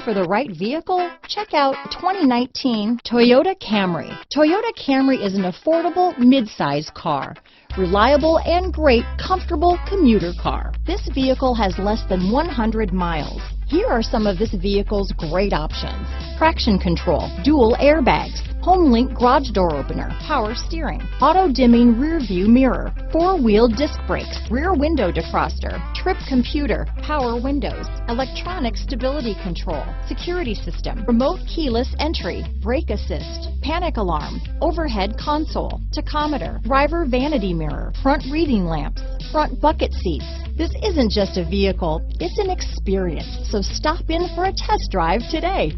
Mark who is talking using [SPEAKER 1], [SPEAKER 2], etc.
[SPEAKER 1] for the right vehicle? Check out 2019 Toyota Camry. Toyota Camry is an affordable mid-size car. Reliable and great, comfortable commuter car. This vehicle has less than 100 miles. Here are some of this vehicle's great options: traction control, dual airbags, Homelink garage door opener, power steering, auto-dimming rear view mirror, four-wheel disc brakes, rear window defroster, trip computer, power windows, electronic stability control, security system, remote keyless entry, brake assist, panic alarm, overhead console, tachometer, driver vanity mirror, front reading lamps, front bucket seats. This isn't just a vehicle, it's an experience. So stop in for a test drive today.